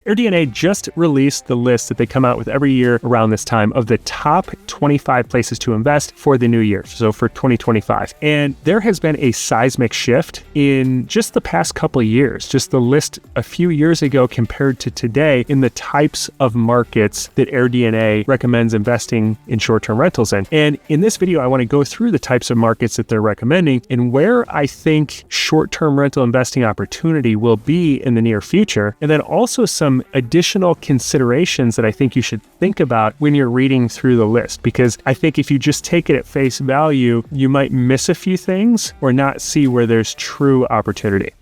AirDNA just released the list that they come out with every year around this time of the top 25 places to invest for the new year, so for 2025. And there has been a seismic shift in just the past couple of years, just the list a few years ago compared to today in the types of markets that AirDNA recommends investing in short-term rentals in. And in this video, I want to go through the types of markets that they're recommending and where I think short-term rental investing opportunity will be in the near future, and then also some additional considerations that I think you should think about when you're reading through the list, because I think if you just take it at face value, you might miss a few things or not see where there's true opportunity.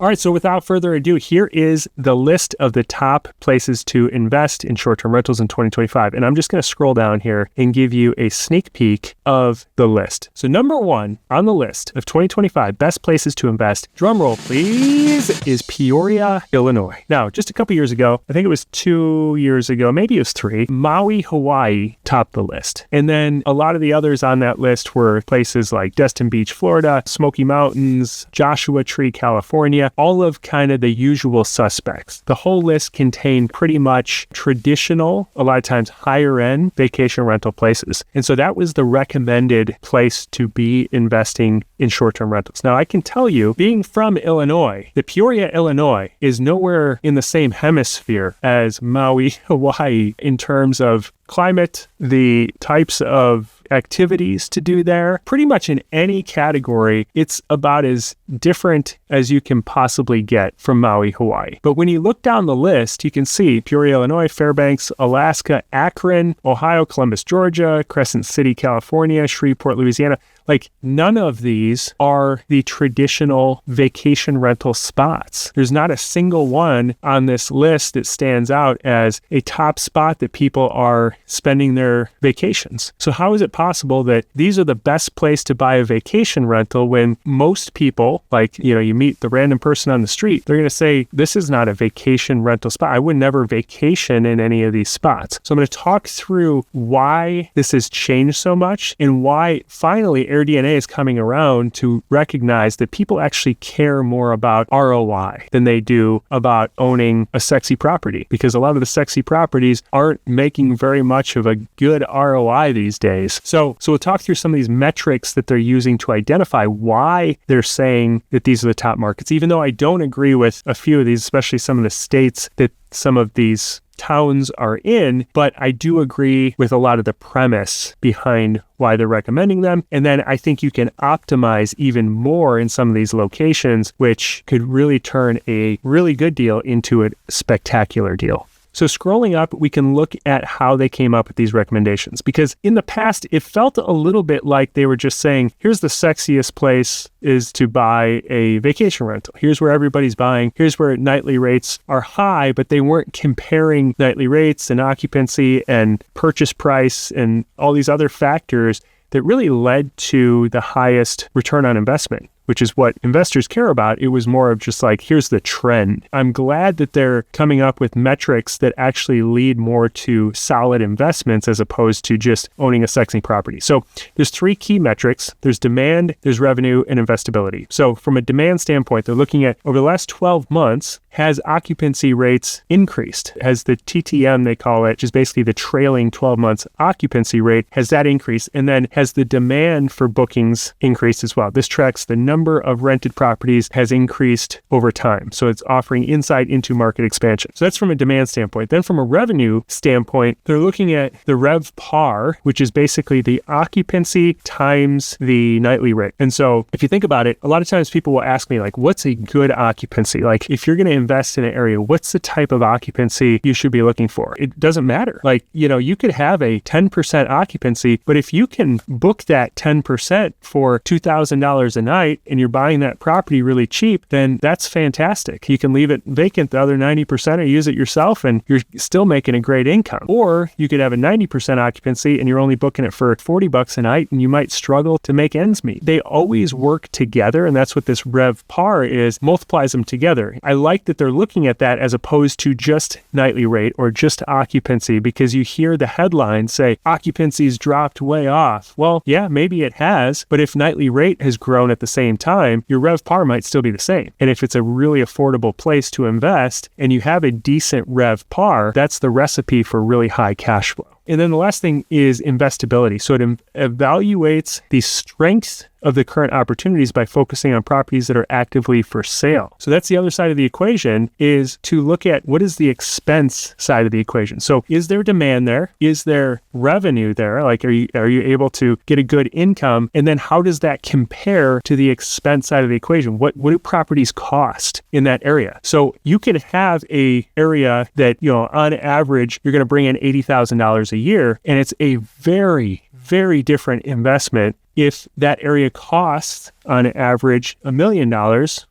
All right, so without further ado, here is the list of the top places to invest in short-term rentals in 2025. And I'm just going to scroll down here and give you a sneak peek of the list. So number one on the list of 2025 best places to invest, drumroll please, is Peoria, Illinois. Now, just a couple years ago, I think it was 2 years ago, maybe it was 3, Maui, Hawaii topped the list. And then a lot of the others on that list were places like Destin Beach, Florida, Smoky Mountains, Joshua Tree, California, all of kind of the usual suspects. The whole list contained pretty much traditional, a lot of times higher end vacation rental places. And so that was the recommended place to be investing in short-term rentals. Now I can tell you, being from Illinois, that Peoria, Illinois is nowhere in the same hemisphere as Maui, Hawaii in terms of climate, the types of activities to do there. Pretty much in any category, it's about as different as you can possibly get from Maui, Hawaii. But when you look down the list, you can see Peoria, Illinois, Fairbanks, Alaska, Akron, Ohio, Columbus, Georgia, Crescent City, California, Shreveport, Louisiana. Like, none of these are the traditional vacation rental spots. There's not a single one on this list that stands out as a top spot that people are spending their vacations. So how is it possible that these are the best place to buy a vacation rental when most people, like, you meet the random person on the street, they're going to say, this is not a vacation rental spot. I would never vacation in any of these spots. So I'm going to talk through why this has changed so much and why finally AirDNA is coming around to recognize that people actually care more about ROI than they do about owning a sexy property, because a lot of the sexy properties aren't making very much of a good ROI these days. So we'll talk through some of these metrics that they're using to identify why they're saying that these are the top markets, even though I don't agree with a few of these, especially some of the states that some of these towns are in, but I do agree with a lot of the premise behind why they're recommending them. And then I think you can optimize even more in some of these locations, which could really turn a really good deal into a spectacular deal. So scrolling up, we can look at how they came up with these recommendations, because in the past, it felt a little bit like they were just saying, here's the sexiest place is to buy a vacation rental. Here's where everybody's buying. Here's where nightly rates are high, but they weren't comparing nightly rates and occupancy and purchase price and all these other factors that really led to the highest return on investment, which is what investors care about. It was more of just like, here's the trend. I'm glad that they're coming up with metrics that actually lead more to solid investments as opposed to just owning a sexy property. So there's 3 key metrics. There's demand, there's revenue, and investability. So from a demand standpoint, they're looking at over the last 12 months, has occupancy rates increased? Has the TTM, they call it, which is basically the trailing 12 months occupancy rate, has that increased? And then has the demand for bookings increased as well? This tracks the number of rented properties has increased over time. So it's offering insight into market expansion. So that's from a demand standpoint. Then from a revenue standpoint, they're looking at the RevPAR, which is basically the occupancy times the nightly rate. And so if you think about it, a lot of times people will ask me, like, what's a good occupancy? Like, if you're going to invest in an area, what's the type of occupancy you should be looking for? It doesn't matter. Like, you could have a 10% occupancy, but if you can book that 10% for $2,000 a night and you're buying that property really cheap, then that's fantastic. You can leave it vacant the other 90% or use it yourself and you're still making a great income. Or you could have a 90% occupancy and you're only booking it for $40 a night and you might struggle to make ends meet. They always work together, and that's what this RevPAR is, multiplies them together. I like that that they're looking at that as opposed to just nightly rate or just occupancy, because you hear the headlines say occupancy's dropped way off. Well, yeah, maybe it has, but if nightly rate has grown at the same time, your RevPAR might still be the same. And if it's a really affordable place to invest and you have a decent RevPAR, that's the recipe for really high cash flow. And then the last thing is investability. So it evaluates the strength of the current opportunities by focusing on properties that are actively for sale. So that's the other side of the equation, is to look at what is the expense side of the equation. So is there demand there? Is there revenue there? Like, are you able to get a good income? And then how does that compare to the expense side of the equation? What do properties cost in that area? So you could have a area that, on average, you're going to bring in $80,000 a year, and it's a very, very different investment if that area costs on average $1 million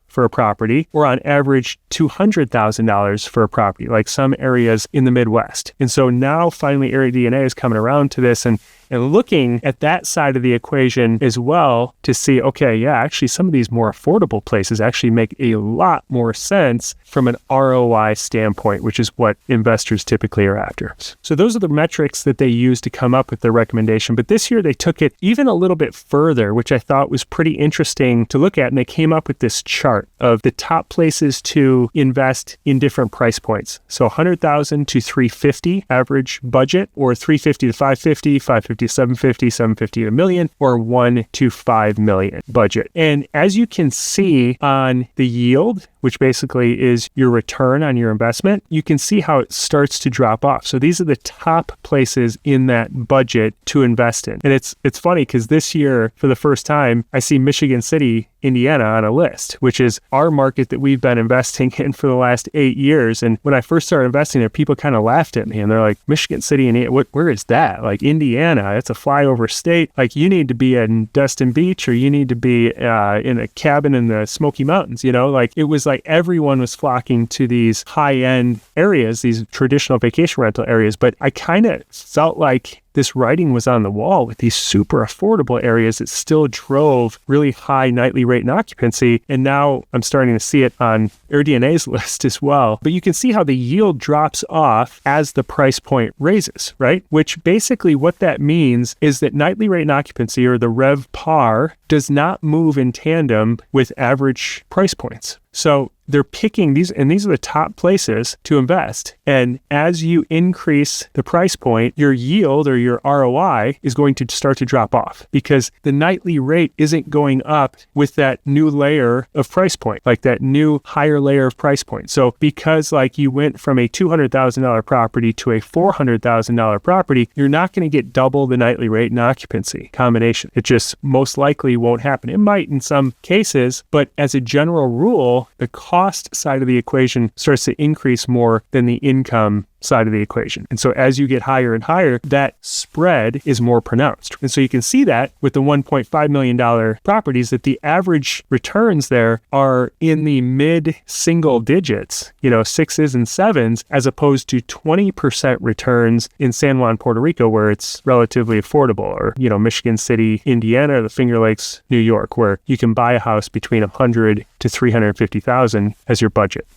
for a property, or on average $200,000 for a property, like some areas in the Midwest. And so now finally AirDNA is coming around to this and looking at that side of the equation as well to see, okay, yeah, actually some of these more affordable places actually make a lot more sense from an ROI standpoint, which is what investors typically are after. So those are the metrics that they use to come up with their recommendation. But this year they took it even a little bit further, which I thought was pretty interesting to look at. And they came up with this chart of the top places to invest in different price points. So 100,000 to 350 average budget, or 350 to 550, 550 to 750, 750 to $1 million, or 1 to 5 million budget. And as you can see on the yield, which basically is your return on your investment, you can see how it starts to drop off. So these are the top places in that budget to invest in. And it's funny because this year, for the first time, I see Michigan City, Indiana on a list, which is our market that we've been investing in for the last 8 years. And when I first started investing there, people kind of laughed at me and they're like, Michigan City, Indiana, where is that? Like, Indiana, it's a flyover state. Like, you need to be in Destin Beach, or you need to be in a cabin in the Smoky Mountains, Like, it was like everyone was flocking to these high-end areas, these traditional vacation rental areas. But I kind of felt like this writing was on the wall with these super affordable areas that still drove really high nightly rate and occupancy. And now I'm starting to see it on AirDNA's list as well. But you can see how the yield drops off as the price point raises, right? Which basically what that means is that nightly rate and occupancy, or the RevPAR, does not move in tandem with average price points. So they're picking these, and these are the top places to invest. And as you increase the price point, your yield or your ROI is going to start to drop off, because the nightly rate isn't going up with that new layer of price point, like that new higher layer of price point. So because like you went from a $200,000 property to a $400,000 property, you're not going to get double the nightly rate and occupancy combination. It just most likely won't happen. It might in some cases, but as a general rule, the cost side of the equation starts to increase more than the income side of the equation. And so as you get higher and higher, that spread is more pronounced. And so you can see that with the $1.5 million properties, that the average returns there are in the mid single digits, 6s and 7s, as opposed to 20% returns in San Juan, Puerto Rico, where it's relatively affordable, or, Michigan City, Indiana, or the Finger Lakes, New York, where you can buy a house between $100,000 to $350,000 as your budget.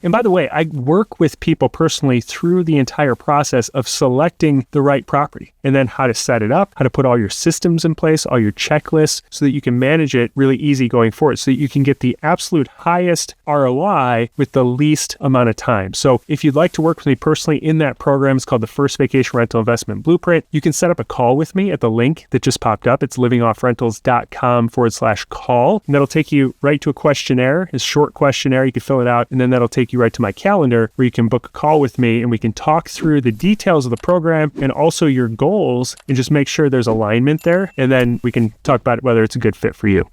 And by the way, I work with people personally through the entire process of selecting the right property, and then how to set it up, how to put all your systems in place, all your checklists, so that you can manage it really easy going forward, so that you can get the absolute highest ROI with the least amount of time. So if you'd like to work with me personally in that program, it's called the First Vacation Rental Investment Blueprint. You can set up a call with me at the link that just popped up. It's livingoffrentals.com/call. And that'll take you right to a questionnaire, a short questionnaire. You can fill it out, and then that'll take you right to my calendar, where you can book a call with me and we can talk through the details of the program and also your goals, and just make sure there's alignment there. And then we can talk about whether it's a good fit for you.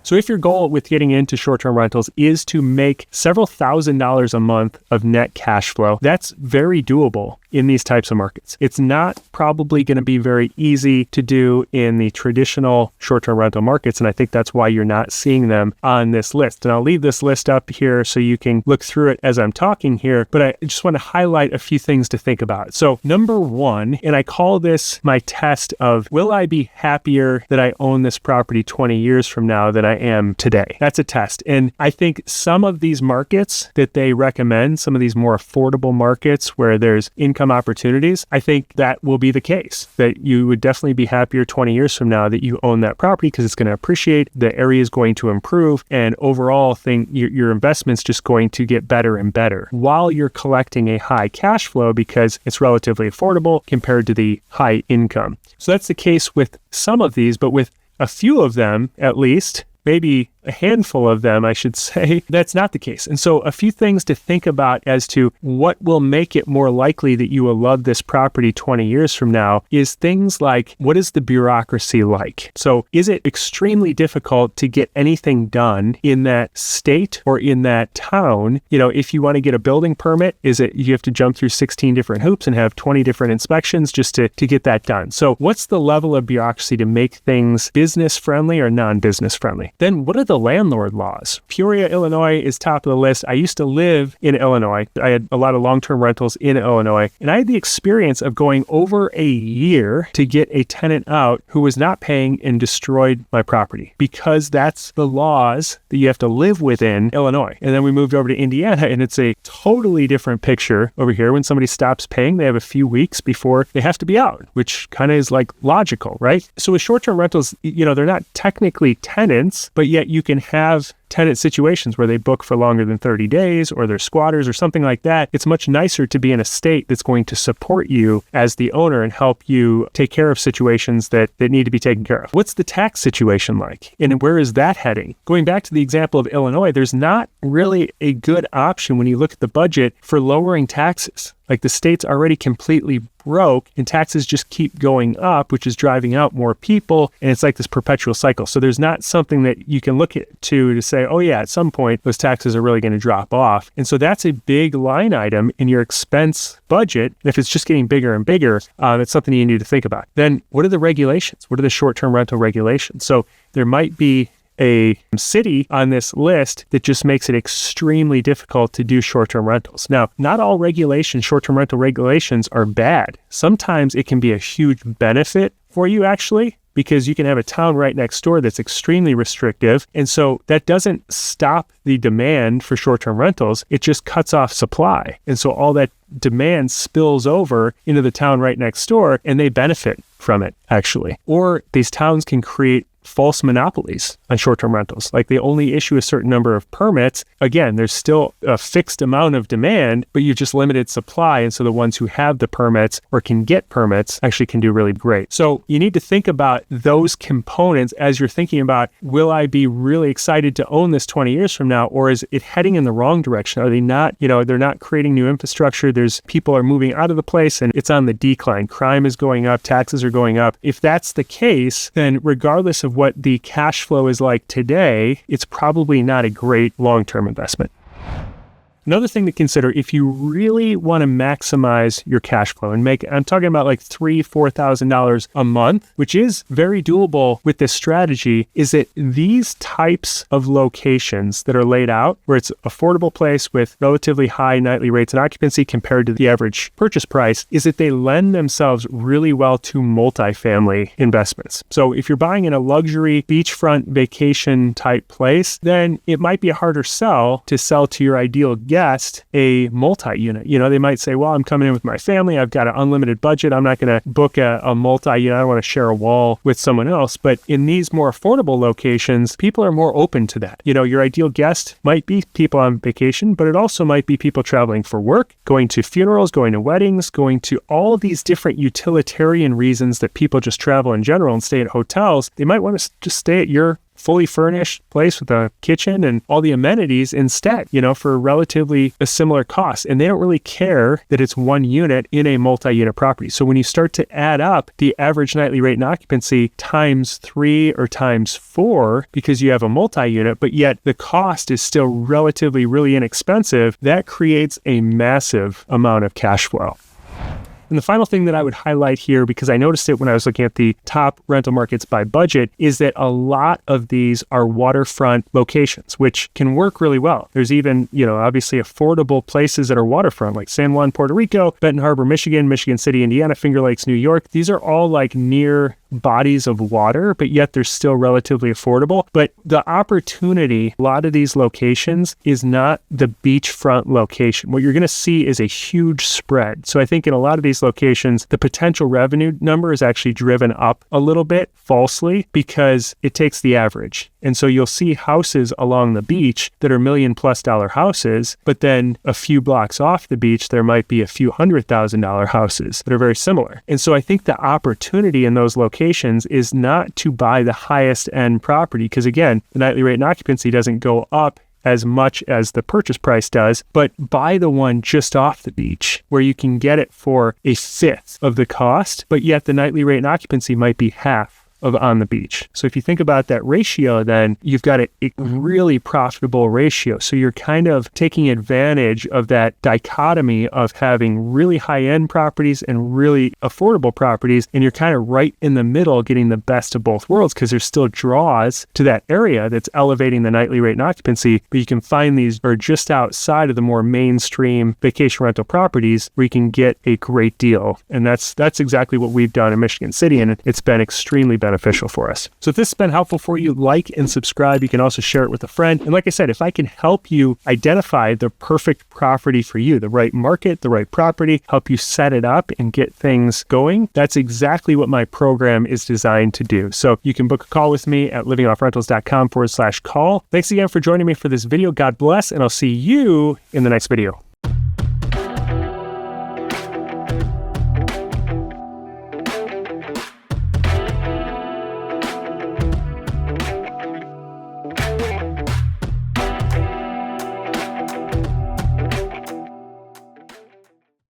So if your goal with getting into short-term rentals is to make several $1,000s a month of net cash flow, that's very doable in these types of markets. It's not probably going to be very easy to do in the traditional short-term rental markets, and I think that's why you're not seeing them on this list. And I'll leave this list up here so you can look through it as I'm talking here, but I just want to highlight a few things to think about. So number one, and I call this my test of, will I be happier that I own this property 20 years from now than I am today? That's a test. And I think some of these markets that they recommend, some of these more affordable markets where there's income opportunities, I think that will be the case, that you would definitely be happier 20 years from now that you own that property because it's going to appreciate, the area is going to improve, and overall your investment's just going to get better and better while you're collecting a high cash flow because it's relatively affordable compared to the high income. So that's the case with some of these, but with a few of them, at least, maybe a handful of them, I should say, that's not the case. And so a few things to think about as to what will make it more likely that you will love this property 20 years from now is things like, what is the bureaucracy like? So is it extremely difficult to get anything done in that state or in that town? If you want to get a building permit, is it you have to jump through 16 different hoops and have 20 different inspections just to get that done? So what's the level of bureaucracy to make things business friendly or non-business friendly? Then what are the landlord laws? Peoria, Illinois is top of the list. I used to live in Illinois. I had a lot of long-term rentals in Illinois, and I had the experience of going over a year to get a tenant out who was not paying and destroyed my property because that's the laws that you have to live within Illinois. And then we moved over to Indiana, and it's a totally different picture over here. When somebody stops paying, they have a few weeks before they have to be out, which kind of is like logical, right? So with short-term rentals, they're not technically tenants, but yet you can have tenant situations where they book for longer than 30 days or they're squatters or something like that. It's much nicer to be in a state that's going to support you as the owner and help you take care of situations that need to be taken care of. What's the tax situation like? And where is that heading? Going back to the example of Illinois, there's not really a good option when you look at the budget for lowering taxes. Like the state's already completely broke and taxes just keep going up, which is driving out more people. And it's like this perpetual cycle. So there's not something that you can look at to say, oh yeah, at some point those taxes are really going to drop off. And so that's a big line item in your expense budget. And if it's just getting bigger and bigger, that's something you need to think about. Then what are the regulations? What are the short-term rental regulations? So there might be a city on this list that just makes it extremely difficult to do short-term rentals. Now, not all short-term rental regulations are bad. Sometimes it can be a huge benefit for you actually, because you can have a town right next door that's extremely restrictive. And so that doesn't stop the demand for short-term rentals. It just cuts off supply. And so all that demand spills over into the town right next door and they benefit from it actually. Or these towns can create false monopolies on short-term rentals. Like they only issue a certain number of permits. Again, there's still a fixed amount of demand, but you've just limited supply. And so the ones who have the permits or can get permits actually can do really great. So you need to think about those components as you're thinking about, will I be really excited to own this 20 years from now? Or is it heading in the wrong direction? Are they not, they're not creating new infrastructure. People are moving out of the place and it's on the decline. Crime is going up, taxes are going up. If that's the case, then regardless of what the cash flow is like today, it's probably not a great long-term investment. Another thing to consider, if you really want to maximize your cash flow and I'm talking about like $3,000-$4,000 a month, which is very doable with this strategy, is that these types of locations that are laid out where it's affordable place with relatively high nightly rates and occupancy compared to the average purchase price, is that they lend themselves really well to multifamily investments. So if you're buying in a luxury beachfront vacation type place, then it might be a harder sell to your ideal guest a multi-unit. They might say, well, I'm coming in with my family. I've got an unlimited budget. I'm not going to book a multi-unit. I don't want to share a wall with someone else. But in these more affordable locations, people are more open to that. Your ideal guest might be people on vacation, but it also might be people traveling for work, going to funerals, going to weddings, going to all of these different utilitarian reasons that people just travel in general and stay at hotels. They might want to just stay at your fully furnished place with a kitchen and all the amenities instead, for relatively a similar cost. And they don't really care that it's one unit in a multi-unit property. So when you start to add up the average nightly rate and occupancy times 3 or times 4, because you have a multi-unit, but yet the cost is still relatively really inexpensive, that creates a massive amount of cash flow. And the final thing that I would highlight here, because I noticed it when I was looking at the top rental markets by budget, is that a lot of these are waterfront locations, which can work really well. There's even, obviously affordable places that are waterfront, like San Juan, Puerto Rico, Benton Harbor, Michigan, Michigan City, Indiana, Finger Lakes, New York. These are all like near bodies of water, but yet they're still relatively affordable. But the opportunity, a lot of these locations, is not the beachfront location. What you're going to see is a huge spread. So I think in a lot of these locations, the potential revenue number is actually driven up a little bit falsely because it takes the average. And so you'll see houses along the beach that are $1 million+ houses, but then a few blocks off the beach, there might be a few $100,000 houses that are very similar. And so I think the opportunity in those locations is not to buy the highest end property, because again, the nightly rate and occupancy doesn't go up as much as the purchase price does, but buy the one just off the beach where you can get it for a fifth of the cost, but yet the nightly rate and occupancy might be half of on the beach. So if you think about that ratio, then you've got a really profitable ratio. So you're kind of taking advantage of that dichotomy of having really high-end properties and really affordable properties, and you're kind of right in the middle getting the best of both worlds, because there's still draws to that area that's elevating the nightly rate and occupancy, but you can find these are just outside of the more mainstream vacation rental properties where you can get a great deal. And that's exactly what we've done in Michigan City, and it's been extremely beneficial for us. So if this has been helpful for you, like and subscribe. You can also share it with a friend. And like I said, if I can help you identify the perfect property for you, the right market, the right property, help you set it up and get things going, that's exactly what my program is designed to do. So you can book a call with me at livingoffrentals.com/call. Thanks again for joining me for this video. God bless, and I'll see you in the next video.